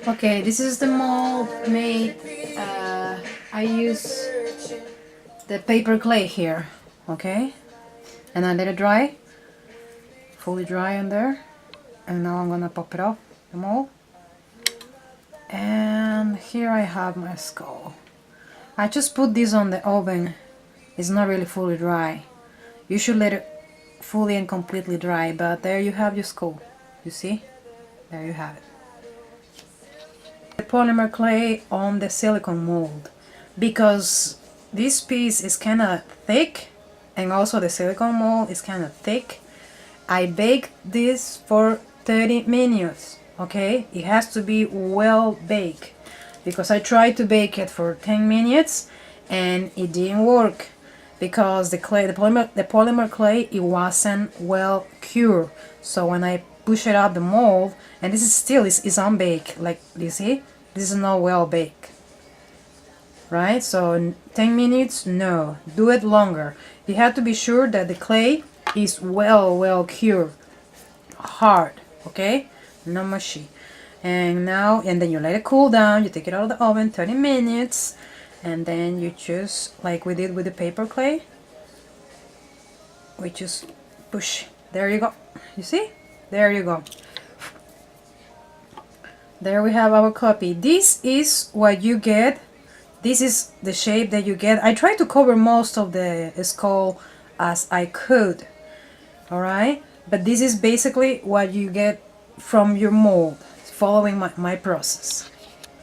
Okay, this is the mold made. I use the paper clay here, okay? And I let it dry, fully dry in there. And now I'm gonna pop it off the mold. And here I have my skull. I just put this on the oven. It's not really fully dry. You should let it fully and completely dry, but there you have your skull. You see? There you have it. The polymer clay on the silicone mold, because this piece is kind of thick and also the silicone mold is kind of thick. I baked this for 30 minutes, okay? It has to be well baked because I tried to bake it for 10 minutes and it didn't work because the polymer clay, it wasn't well cured. So when I push it out the mold, and this is still is unbaked, like you see, this is not well baked, right? So 10 minutes, no, do it longer. You have to be sure that the clay is well cured, hard, okay, not mushy. And then you let it cool down, you take it out of the oven 30 minutes, and then you just, like we did with the paper clay, we just push. There you go. You see? There you go. There we have our copy. This is what you get. This is the shape that you get. I tried to cover most of the skull as I could. Alright? But this is basically what you get from your mold, following my process.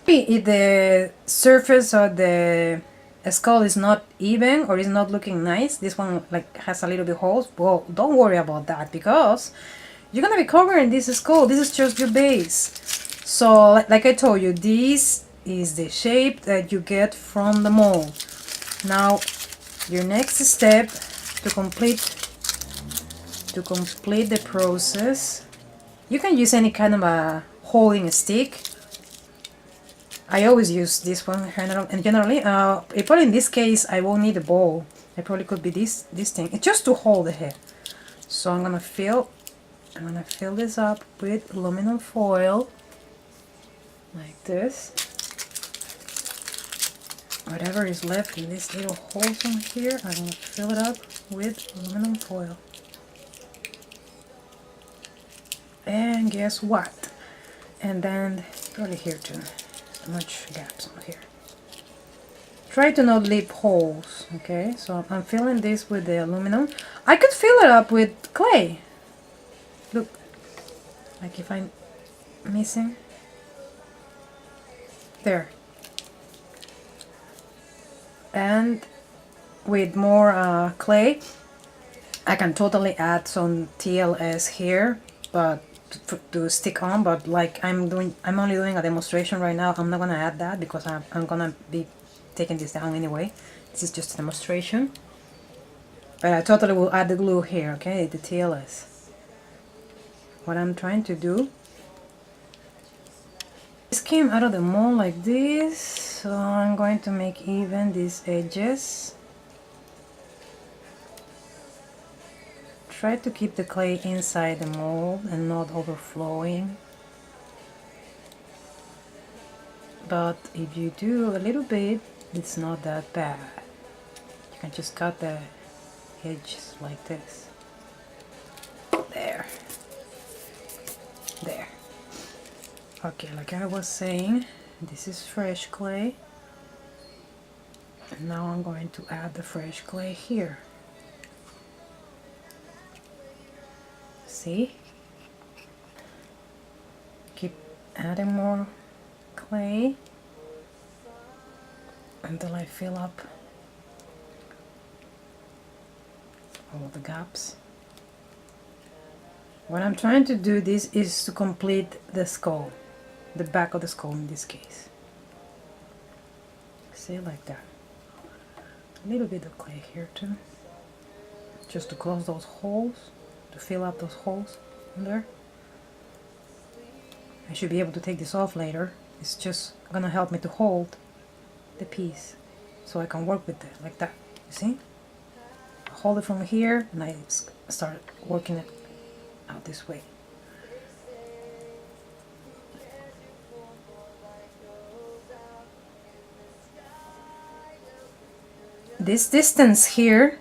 If the surface of the skull is not even or is not looking nice, this one like has a little bit holes, well, don't worry about that because you're gonna be covering this skull. This is just your base. So like I told you, this is the shape that you get from the mold. Now your next step to complete the process, you can use any kind of a holding stick. I always use this one generally. Probably in this case I won't need a bowl. It probably could be this thing. It's just to hold the head. So I'm gonna fill this up with aluminum foil like this. Whatever is left in these little holes in here, I'm gonna fill it up with aluminum foil. And guess what? And then probably here too. Too much gaps on here. Try to not leave holes, okay? So I'm filling this with the aluminum. I could fill it up with clay. Look, like if I'm missing. There. And with more clay, I can totally add some TLS here, but to stick on. But like I'm only doing a demonstration right now. I'm not gonna add that because I'm gonna be taking this down anyway. This is just a demonstration. But I totally will add the glue here, okay, the TLS. What I'm trying to do, this came out of the mold like this, so I'm going to make even these edges. Try to keep the clay inside the mold and not overflowing. But if you do a little bit, it's not that bad. You can just cut the edges like this. There. There. Okay, like I was saying, this is fresh clay. And now I'm going to add the fresh clay here. See? Keep adding more clay until I fill up all the gaps. What I'm trying to do this is to complete the skull, the back of the skull in this case. See, like that. A little bit of clay here too, just to close those holes, to fill up those holes in there. I should be able to take this off later. It's just gonna help me to hold the piece so I can work with it like that. You see? I hold it from here and I start working it out this way. this distance here,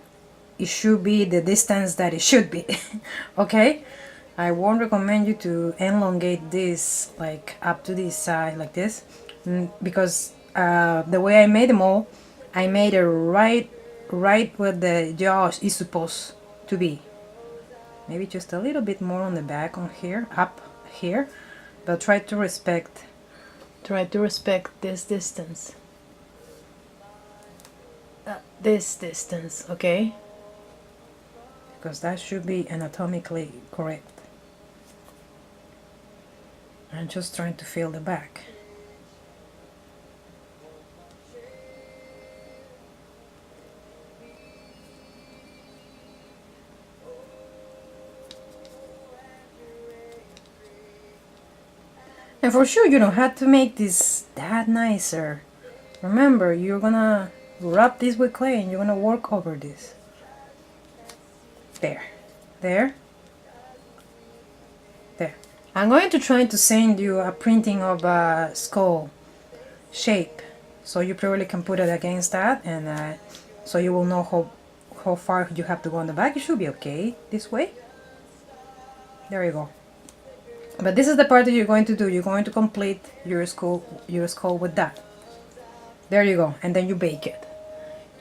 it should be the distance that it should be. Okay, I won't recommend you to elongate this like up to this side like this, because the way I made them all, I made it right where the jaw is supposed to be. Maybe just a little bit more on the back on here, up here, but try to respect this distance. This distance, okay? Because that should be anatomically correct. I'm just trying to feel the back. And for sure you don't have to make this that nicer. Remember, you're gonna rub this with clay and you're gonna work over this. There. There. There. I'm going to try to send you a printing of a skull shape, so you probably can put it against that, and so you will know how far you have to go on the back. It should be okay this way. There you go. But this is the part that you're going to do. You're going to complete your skull with that. There you go. And then you bake it.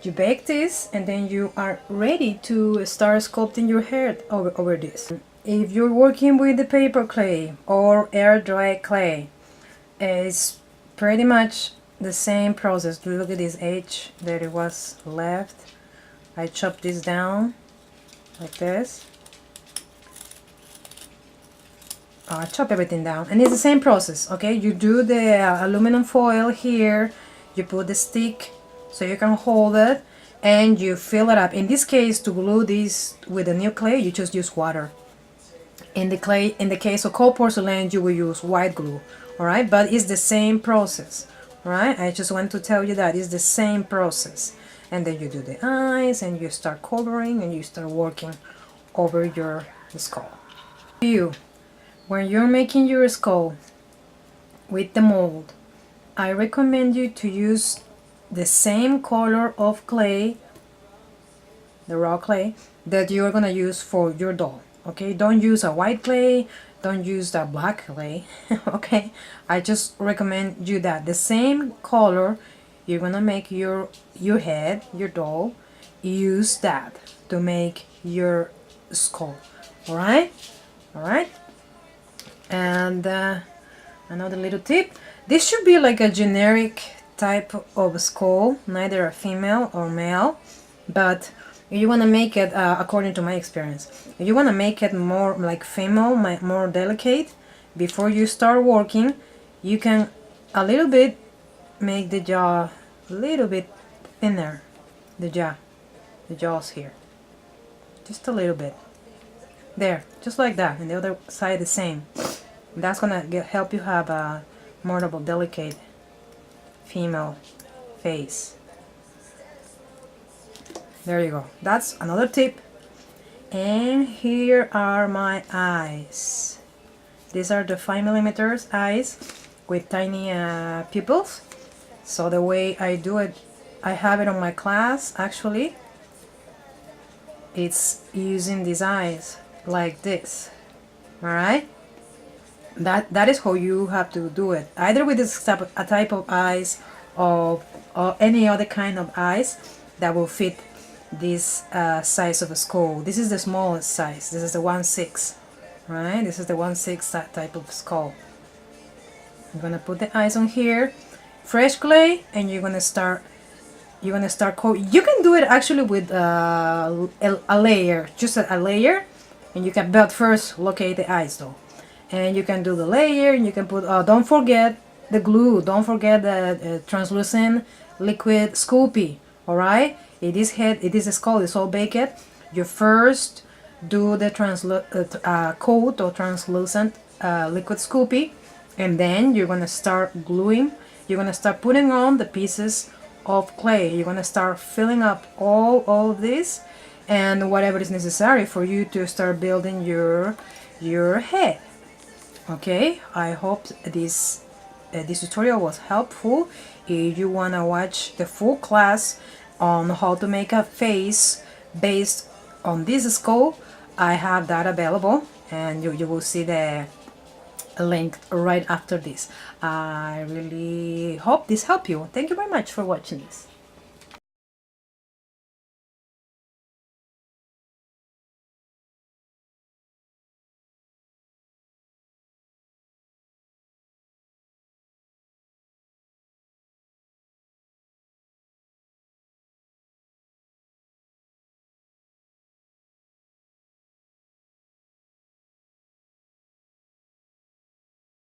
You bake this, and then you are ready to start sculpting your head over this. If you're working with the paper clay or air dry clay, it's pretty much the same process. Look at this edge that it was left. I chopped this down like this. Chop everything down, and it's the same process. Okay, you do the aluminum foil here, you put the stick so you can hold it, and you fill it up. In this case, to glue this with the new clay, you just use water. In the case of cold porcelain, you will use white glue. All right, but it's the same process. All right, I just want to tell you that it's the same process. And then you do the eyes, and you start coloring, and you start working over your skull. When you're making your skull with the mold, I recommend you to use the same color of clay, the raw clay, that you're gonna use for your doll. Okay, don't use a white clay, don't use the black clay. Okay, I just recommend you that the same color you're gonna make your head, your doll, use that to make your skull. All right. And another little tip, this should be like a generic type of skull, neither a female or male, but you want to make it, according to my experience, you want to make it more like female, more delicate. Before you start working, you can a little bit make the jaw a little bit thinner, the jaws here, just a little bit. There, just like that, and the other side the same. That's gonna help you have a more of a delicate female face. There you go. That's another tip. And here are my eyes. These are the 5mm eyes with tiny pupils. So the way I do it, I have it on my class actually. It's using these eyes like this. Alright? That is how you have to do it. Either with this type of eyes or any other kind of eyes that will fit this size of a skull. This is the smallest size. This is the 1/6. Right? This is the 1/6 type of skull. I'm gonna put the eyes on here, fresh clay, and you're gonna start coating. You can do it actually with a layer, just a layer, and you can, but first locate the eyes though. And you can do the layer, and you can put, don't forget the glue, don't forget the translucent liquid Scoopy. Alright, it is a skull, it's all baked. You first do the coat or translucent liquid Scoopy, and then you're gonna start gluing. You're gonna start putting on the pieces of clay. You're gonna start filling up all of this and whatever is necessary for you to start building your head. Okay, I hope this tutorial was helpful. If you want to watch the full class, on how to make a face based on this skull, I have that available, and you will see the link right after this. I really hope this helped you. Thank you very much for watching this.